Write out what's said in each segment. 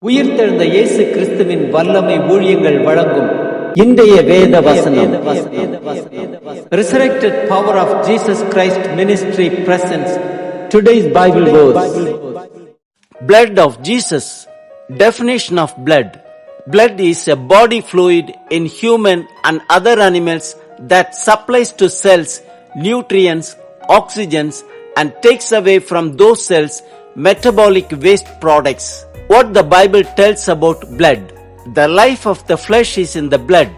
உயிர்த்தெழுந்த இயேசு கிறிஸ்துவின் வல்லமை ஊழியங்கள் வழங்கும் இன்றைய வேத வசனம். Resurrected power of Jesus Christ ministry presents today's Bible verse. Blood of Jesus. Definition of blood. Blood is a body fluid in human and other animals that supplies to cells nutrients, oxygens, and takes away from those cells metabolic waste products. What the Bible tells about blood. The life of the flesh is in the blood.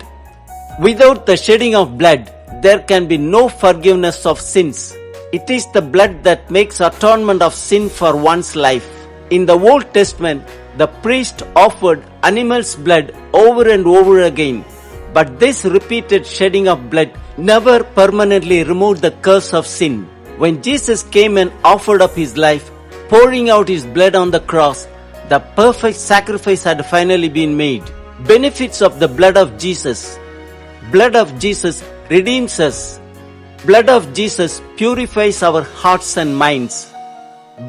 Without the shedding of blood, there can be no forgiveness of sins. It is the blood that makes atonement of sin for one's life. In the Old Testament, the priest offered animals' blood over and over again. But this repeated shedding of blood never permanently removed the curse of sin. When Jesus came and offered up his life, pouring out his blood on the cross, the perfect sacrifice had finally been made. Benefits of the blood of Jesus. Blood of Jesus redeems us. Blood of Jesus purifies our hearts and minds.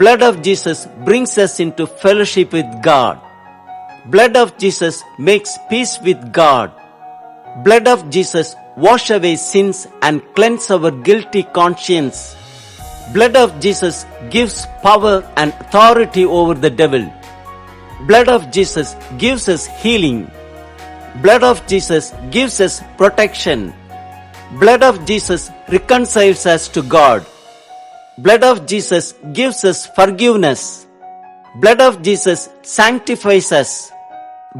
Blood of Jesus brings us into fellowship with God. Blood of Jesus makes peace with God. Blood of Jesus washes away sins and cleanses our guilty conscience. Blood of Jesus gives power and authority over the devil. Blood of Jesus gives us healing. Blood of Jesus gives us protection. Blood of Jesus reconciles us to God. Blood of Jesus gives us forgiveness. Blood of Jesus sanctifies us.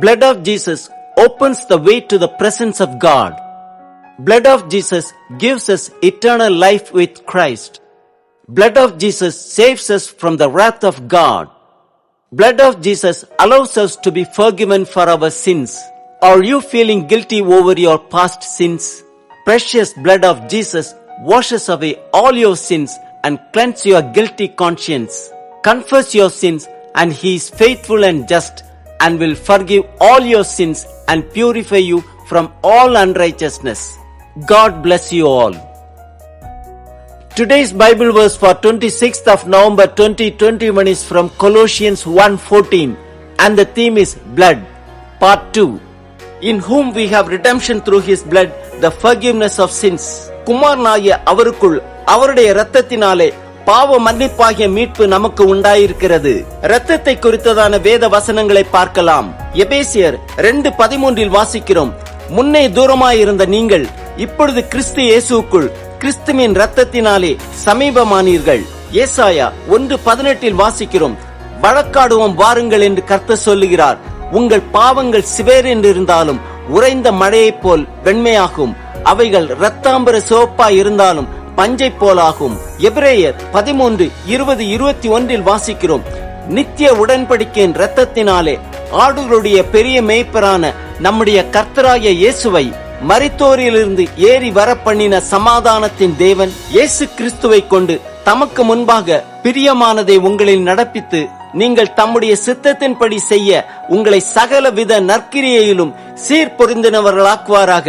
Blood of Jesus opens the way to the presence of God. Blood of Jesus gives us eternal life with Christ. Blood of Jesus saves us from the wrath of God. Blood of Jesus allows us to be forgiven for our sins. Are you feeling guilty over your past sins? Precious blood of Jesus washes away all your sins and cleanses your guilty conscience. Confess your sins and he is faithful and just and will forgive all your sins and purify you from all unrighteousness. God bless you all. Today's Bible verse for 26th of November 2021 is from Colossians 1:14 and the theme is blood. Part 2. In whom we have redemption through his blood, the forgiveness of sins. குமாரனாகிய அவருக்குள் அவருடைய இரத்தத்தினாலே பாவ மன்னிப்பாகிய மீட்பு நமக்கு உண்டாயிருக்கிறது. இரத்தத்தை குறித்ததான வேத வசனங்களை பார்க்கலாம். எபேசியர் 2:13 வாசிக்கிறோம். முன்னே தூரமாயிருந்த நீங்கள் இப்பொழுது கிறிஸ்து இயேசுவுக்குள் கிறிஸ்துவின் இரத்தத்தினாலே சமீபமானீர்கள். ஏசாயா 1:18 வாசிக்கிறோம். வழக்காடுவோம் வாருங்கள் என்று கர்த்தர் சொல்லுகிறார். உங்கள் பாவங்கள் சிவேரென்று இருந்தாலும் உறைந்த மழையைப் போல் வெண்மையாகும். அவைகள் இரத்தாம்பர சிவப்பாய் இருந்தாலும் பஞ்சை போலாகும். எபிரேயர் 13:20-21 வாசிக்கிறோம். நித்திய உடன்படிக்கையின் இரத்தத்தினாலே ஆடுகளுடைய பெரிய மேய்ப்பரான நம்முடைய கர்த்தராகிய இயேசுவை மரித்தோரிலிருந்து ஏறி வர பண்ணின சமாதானத்தின் தேவன் இயேசு கிறிஸ்துவை கொண்டு தமக்கு முன்பாக பிரியமானதை உங்களில் நடப்பித்து நீங்கள் தம்முடைய சித்தத்தின்படி செய்ய உங்களை சகலவித நற்கிரியையிலும் சீர்பொருந்தினவர்களாக்குவாராக.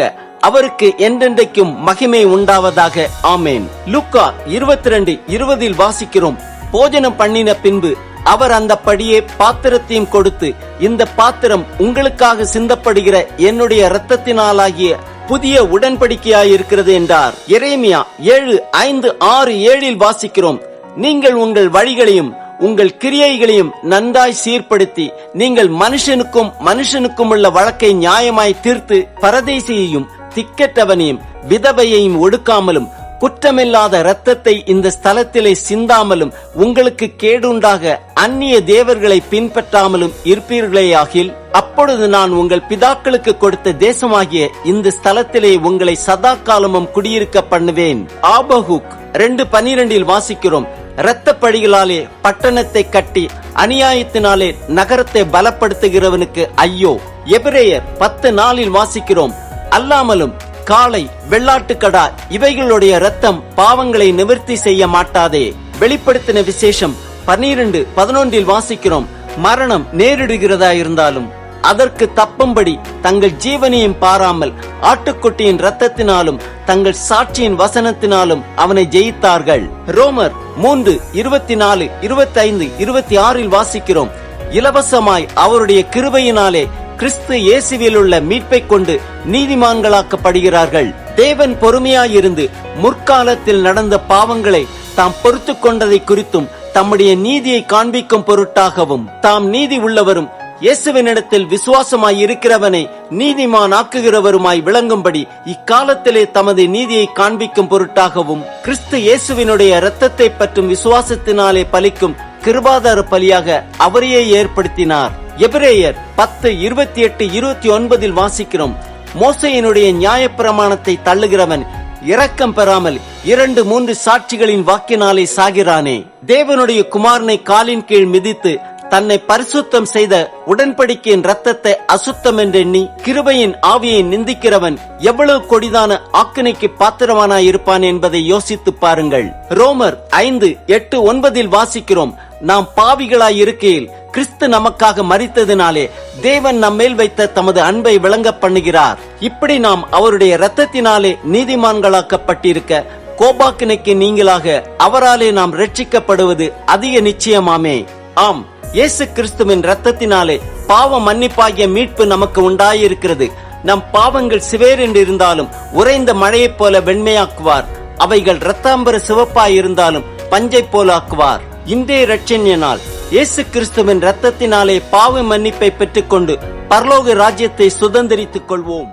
அவருக்கு என்றென்றைக்கும் மகிமை உண்டாவதாக. ஆமேன். லூக்கா 22:20 வாசிக்கிறோம். போஜனம் பண்ணின பின்பு அவர் அந்த படியே பாத்திரத்தையும் கொடுத்து, இந்த பாத்திரம் உங்களுக்காக சிந்தப்படுகிற என்னுடைய இரத்தத்தினாலாகிய புதிய உடன்படிக்கையாயிருக்கிறது என்றார். எரேமியா 7:5-6-7 வாசிக்கிறோம். நீங்கள் உங்கள் வழிகளையும் உங்கள் கிரியைகளையும் நன்றாய் சீர்படுத்தி நீங்கள் மனுஷனுக்கும் உள்ள வழக்கை நியாயமாய் தீர்த்து பரதேசியையும் திக்கற்றவனையும் விதவையையும் ஒடுக்காமலும் குற்றமில்லாத இரத்தத்தை இந்த ஸ்தலத்திலே சிந்தாமலும் உங்களுக்கு கேடுண்டாக அந்நிய தேவர்களை பின்பற்றாமலும் இருப்பீர்களேயாகில் அப்பொழுது நான் உங்கள் பிதாக்களுக்கு கொடுத்த தேசமாகிய இந்த ஸ்தலத்திலே உங்களை சதா காலமும் குடியிருக்க பண்ணுவேன். ஆபகுக் 2:12 வாசிக்கிறோம். இரத்த பழிகளாலே பட்டணத்தை கட்டி அநியாயத்தினாலே நகரத்தை பலப்படுத்துகிறவனுக்கு ஐயோ. எபிரேயர் 10:4 வாசிக்கிறோம். அல்லாமலும் காளை வெள்ளாட்டுக்கடா இவைகளுடைய இரத்தம் பாவங்களை நிவர்த்தி செய்ய மாட்டாதே. வெளிப்படுத்தின விசேஷம் 12:11 வாசிக்கிறோம். மரணம் நேரிடுகிறதா இருந்தாலும் அதற்கு தப்பும்படி தங்கள் ஜீவனையும் பாராமல் ஆட்டுக்குட்டியின் இரத்தத்தினாலும் தங்கள் சாட்சியின் வசனத்தினாலும் அவனை ஜெயித்தார்கள். ரோமர் 3:24-25-26 வாசிக்கிறோம். இலவசமாய் அவருடைய கிருபையினாலே கிறிஸ்து இயேசுவில் உள்ள மீட்பை கொண்டு நீதிமான்களாக்கப்படுகிறார்கள். தேவன் பொறுமையாயிருந்து முற்காலத்தில் நடந்த பாவங்களை தாம் பொறுத்து கொண்டதை குறித்தும் தம்முடைய நீதியை காண்பிக்கும் பொருட்டாகவும் தாம் நீதி உள்ளவரும் இயேசுவினிடத்தில் விசுவாசமாய் இருக்கிறவனை நீதிமான் ஆக்குகிறவருமாய் விளங்கும்படி இக்காலத்திலே தமது நீதியை காண்பிக்கும் பொருட்டாகவும் கிறிஸ்து இயேசுவினுடைய இரத்தத்தை பற்றும் விசுவாசத்தினாலே பலிக்கும் கிருபாதார பலியாக அவரையே ஏற்படுத்தினார். எபிரேயர் 10:28-29 வாசிக்கிறோம். மோசேயினுடைய நியாயப்பிரமாணத்தை தள்ளுகிறவன் இரக்கம் பெறாமல் 2-3 சாட்சிகளின் வாக்கினாலே சாகிறானே. தேவனுடைய குமாரனை காலின் கீழ் மிதித்து தன்னை பரிசுத்தம் செய்த உடன்படிக்கையின் இரத்தத்தை அசுத்தம் என்றெண்ணி கிருபையின் ஆவியை நிந்திக்கிறவன் எவ்வளவு கொடிதான ஆக்கினைக்கு பாத்திரவானாய் இருப்பான் என்பதை யோசித்து பாருங்கள். ரோமர் 5:8-9 வாசிக்கிறோம். நாம் பாவிகளாய் இருக்கையில் கிறிஸ்து நமக்காக மரித்ததினாலே தேவன் நம்மேல் வைத்த தமது அன்பை விளங்க பண்ணுகிறார். இப்படி நாம் அவருடைய இரத்தத்தினாலே நீதிமான்களாக்கப்பட்டிருக்க கோபாக்கினைக்கு நீங்களாக அவராலே நாம் ரட்சிக்கப்படுவது அதிக நிச்சயமாமே. ஆம், இயேசு கிறிஸ்துவின் இரத்தத்தினாலே பாவ மன்னிப்பாகிய மீட்பு நமக்கு உண்டாயிருக்கிறது. நம் பாவங்கள் சிவேரென்று இருந்தாலும் உறைந்த மழையைப் போல வெண்மையாக்குவார். அவைகள் இரத்தாம்பர சிவப்பாய் இருந்தாலும் பஞ்சை போல ஆக்குவார். இன்றைய இரட்சணியனால் இயேசு கிறிஸ்துவின் இரத்தத்தினாலே பாவ மன்னிப்பை பெற்றுக்கொண்டு பரலோக ராஜ்யத்தை சுதந்திரித்துக் கொள்வோம்.